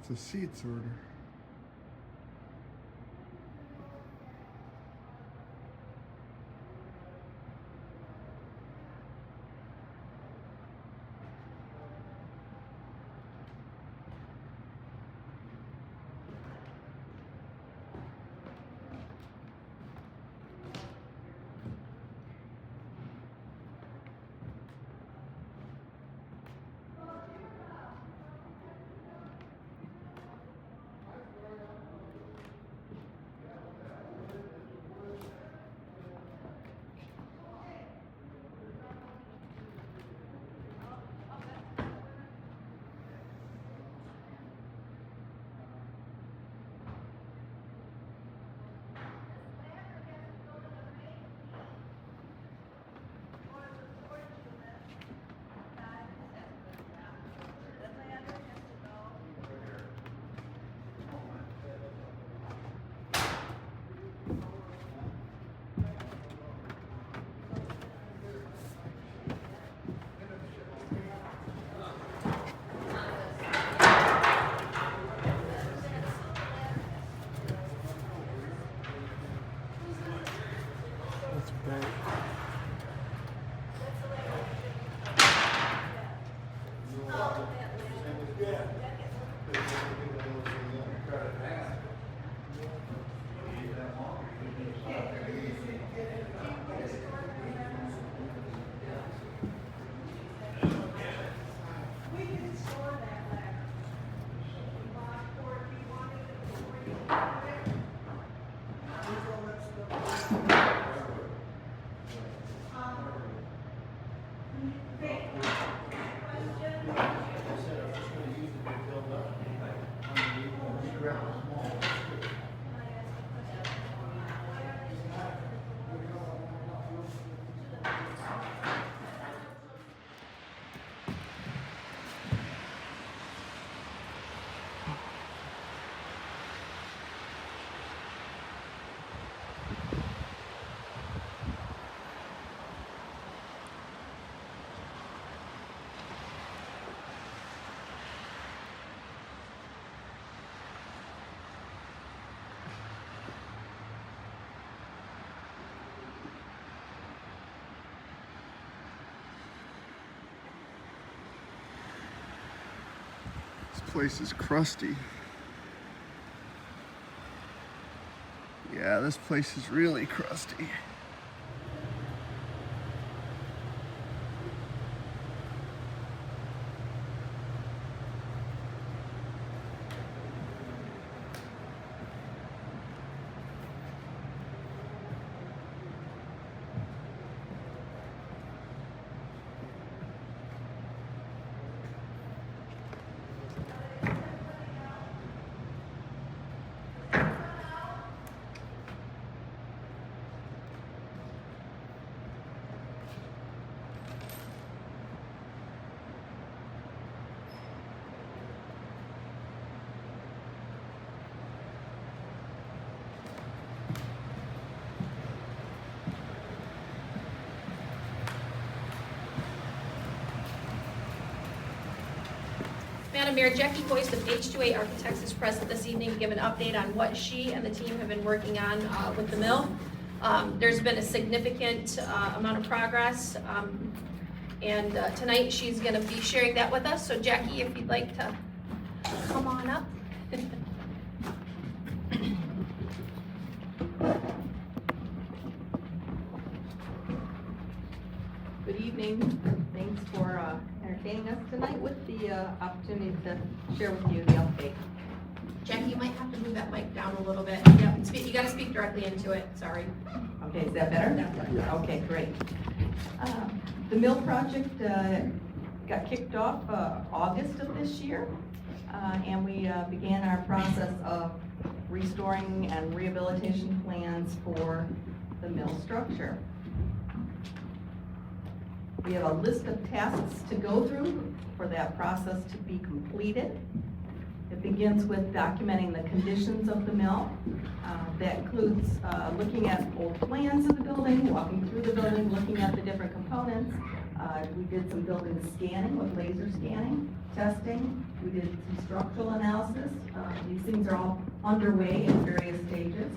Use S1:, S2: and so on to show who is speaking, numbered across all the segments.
S1: That's a seed sorter. That's bad. This place is crusty. Yeah, this place is really crusty.
S2: Madam Mayor, Jackie Boyce with H2A Architects is present this evening to give an update on what she and the team have been working on with the mill. There's been a significant amount of progress, and tonight she's going to be sharing that with us. So Jackie, if you'd like to come on up.
S3: Good evening. Thanks for entertaining us tonight with the opportunity to share with you the update.
S2: Jackie, you might have to move that mic down a little bit. Yep, you got to speak directly into it. Sorry.
S3: Okay, is that better?
S1: Yeah.
S3: Okay, great. The mill project got kicked off August of this year, and we began our process of restoring and rehabilitation plans for the mill structure. We have a list of tasks to go through for that process to be completed. It begins with documenting the conditions of the mill. That includes looking at old plans of the building, walking through the building, looking at the different components, We did some building scanning with laser scanning, testing. We did some structural analysis. These things are all underway in various stages.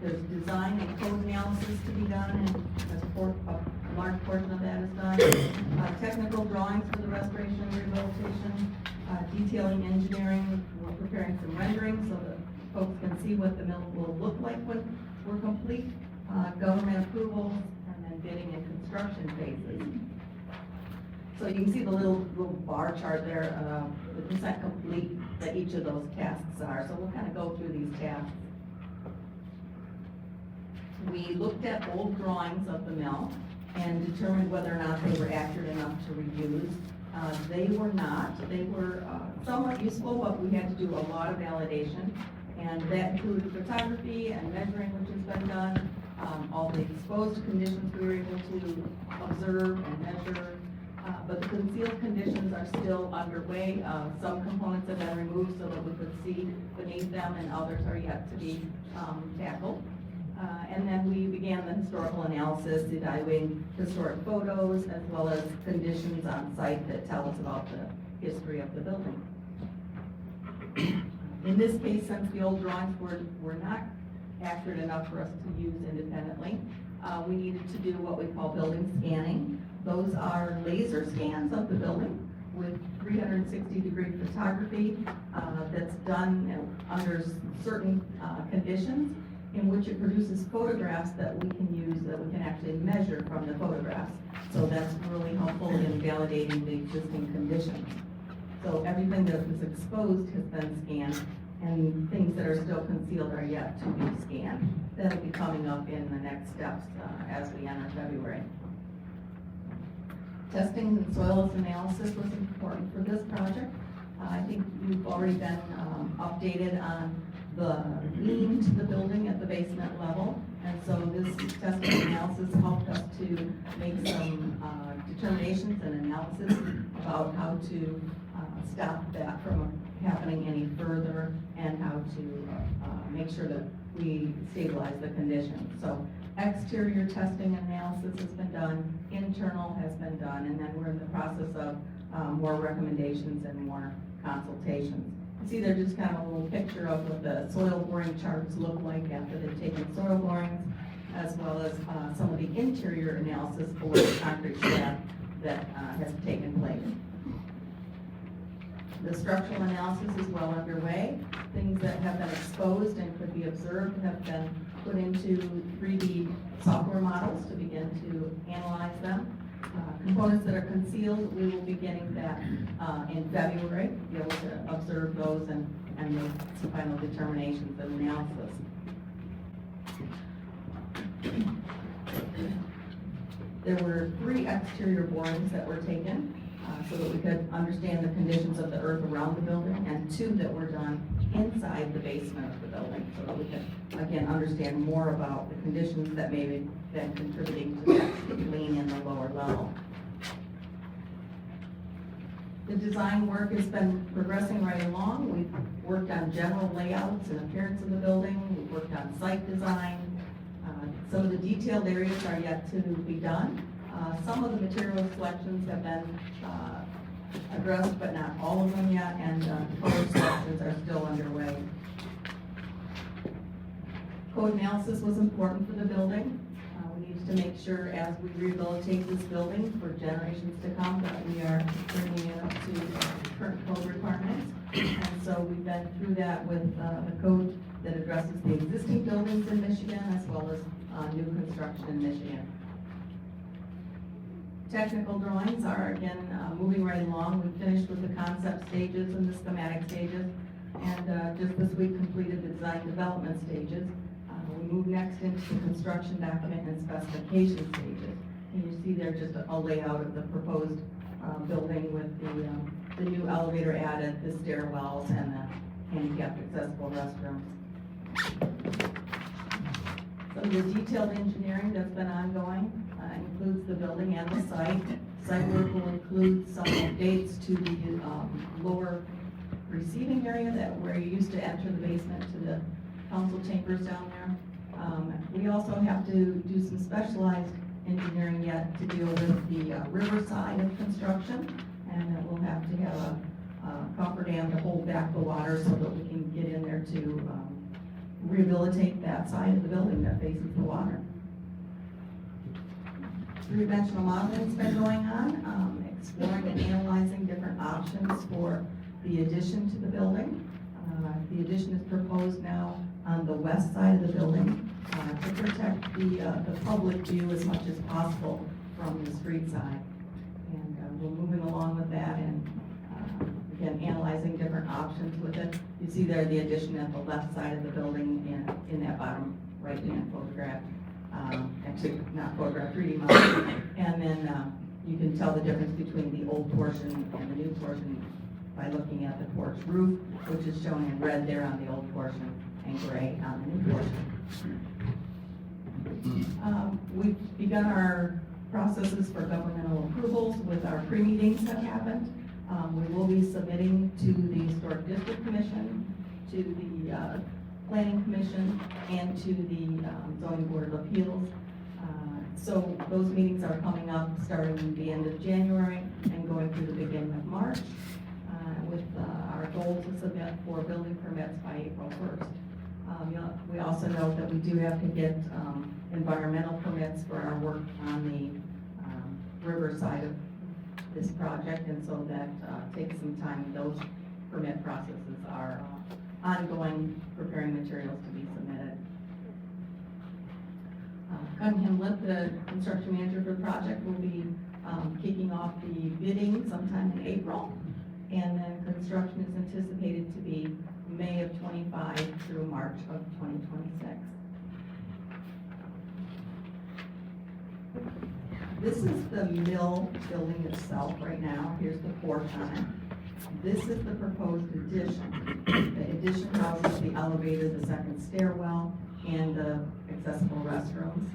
S3: There's design and code analysis to be done, and a large portion of that is done. Technical drawings for the restoration and rehabilitation, detailing engineering. We're preparing some renderings so that folks can see what the mill will look like when we're complete. Government approvals, and then bidding and construction phases. So you can see the little bar chart there, the percent complete that each of those tasks are. So we'll kind of go through these tasks. We looked at old drawings of the mill and determined whether or not they were accurate enough to reuse. They were not. They were somewhat useful, but we had to do a lot of validation, and that included photography and measuring, which has been done. All the exposed conditions we were able to observe and measure, but the concealed conditions are still underway. Some components have been removed so that we could see beneath them, and others are yet to be tackled. And then we began the historical analysis, evaluating historic photos as well as conditions on site that tell us about the history of the building. In this case, since the old drawings were not accurate enough for us to use independently, we needed to do what we call building scanning. Those are laser scans of the building with 360-degree photography that's done under certain conditions, in which it produces photographs that we can use, that we can actually measure from the photographs. So that's really helpful in validating the existing conditions. So everything that was exposed has been scanned, and things that are still concealed are yet to be scanned. That'll be coming up in the next steps as we enter February. Testing and soils analysis was important for this project. I think you've already been updated on the lean to the building at the basement level, and so this testing analysis helped us to make some determinations and analysis about how to stop that from happening any further, and how to make sure that we stabilize the conditions. So exterior testing and analysis has been done, internal has been done, and then we're in the process of more recommendations and more consultations. You see there just kind of a little picture of what the soil boring charts look like after they've taken soil borings, as well as some of the interior analysis for the concrete slab that has taken place. The structural analysis is well underway. Things that have been exposed and could be observed have been put into 3D software models to begin to analyze them. Components that are concealed, we will be getting that in February, be able to observe those and make some final determinations and analysis. There were 3 exterior borings that were taken so that we could understand the conditions of the earth around the building, and 2 that were done inside the basement of the building so that we could, again, understand more about the conditions that may have been contributing to that lean in the lower level. The design work has been progressing right along. We've worked on general layouts and appearance of the building. We've worked on site design. Some of the detailed areas are yet to be done. Some of the material selections have been addressed, but not all of them yet, and color selections are still underway. Code analysis was important for the building. We needed to make sure as we rehabilitate this building for generations to come that we are bringing it up to current code requirements. And so we've been through that with the code that addresses the existing buildings in Michigan as well as new construction in Michigan. Technical drawings are, again, moving right along. We finished with the concept stages and the schematic stages, and just this week completed the design development stages. We move next into the construction document and specification stages. And you see there just a layout of the proposed building with the new elevator added, the stairwells, and the handicapped accessible restrooms. Some of the detailed engineering that's been ongoing includes the building and the site. Site work will include some updates to the lower receiving area where you used to enter the basement to the council chambers down there. We also have to do some specialized engineering yet to deal with the river side of construction, and that we'll have to have a cofferdam to hold back the water so that we can get in there to rehabilitate that side of the building that faces the water. Three-dimensional modeling's been going on, exploring and analyzing different options for the addition to the building. The addition is proposed now on the west side of the building to protect the public view as much as possible from the street side. And we're moving along with that and again, analyzing different options with it. You see there the addition at the left side of the building in that bottom right-hand photograph. Actually, not photograph, 3D model. And then you can tell the difference between the old portion and the new portion by looking at the porch roof, which is shown in red there on the old portion and gray on the new portion. We've begun our processes for governmental approvals with our pre-meetings that happened. We will be submitting to the Historic District Commission, to the Planning Commission, and to the Zoning Board of Appeals. So those meetings are coming up starting the end of January and going through the beginning of March, with our goal to submit for building permits by April 1st. We also note that we do have to get environmental permits for our work on the river side of this project, and so that takes some time. Those permit processes are ongoing, preparing materials to be submitted. Cunningham Lip, the construction manager for the project, will be kicking off the bidding sometime in April, and then construction is anticipated to be May of 25 through March of 2026. This is the mill building itself right now. Here's the porch on it. This is the proposed addition. The addition houses the elevator, the second stairwell, and the accessible restrooms.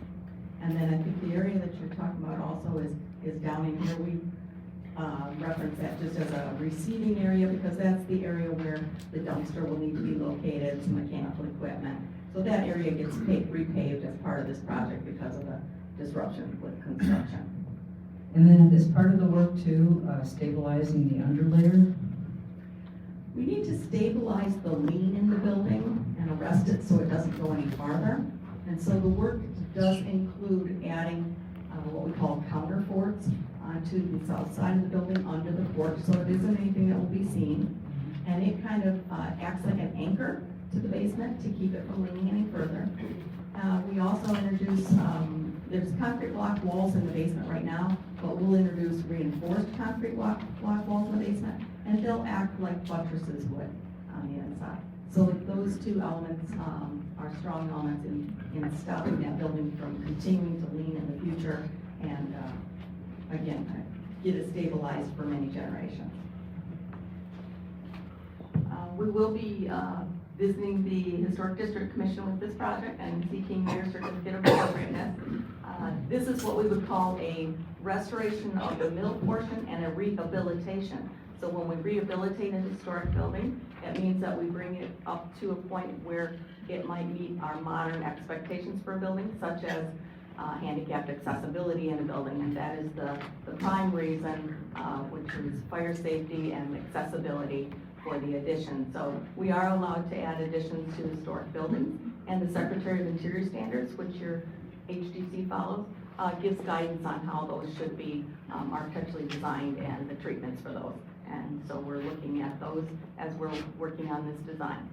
S3: And then I think the area that you're talking about also is down in here. We reference that just as a receiving area because that's the area where the dumpster will need to be located, some mechanical equipment. So that area gets repaved as part of this project because of the disruption with construction.
S4: And then is part of the work too, stabilizing the underlayer?
S3: We need to stabilize the lean in the building and arrest it so it doesn't go any farther. And so the work does include adding what we call counter forts to the south side of the building under the porch, so it isn't anything that will be seen. And it kind of acts like an anchor to the basement to keep it from leaning any further. We also introduce, there's concrete block walls in the basement right now, but we'll introduce reinforced concrete block walls in the basement, and they'll act like buttresses would on the inside. So those two elements are strong elements in stopping that building from continuing to lean in the future and, again, get it stabilized for many generations. We will be visiting the Historic District Commission with this project and seeking their certificate of appropriateness. This is what we would call a restoration of the mill portion and a rehabilitation. So when we rehabilitate a historic building, it means that we bring it up to a point where it might meet our modern expectations for a building, such as handicapped accessibility in a building, and that is the prime reason, which is fire safety and accessibility for the addition. So we are allowed to add additions to historic buildings, and the Secretary of Interior Standards, which your HDC follows, gives guidance on how those should be architecturally designed and the treatments for those. And so we're looking at those as we're working on this design.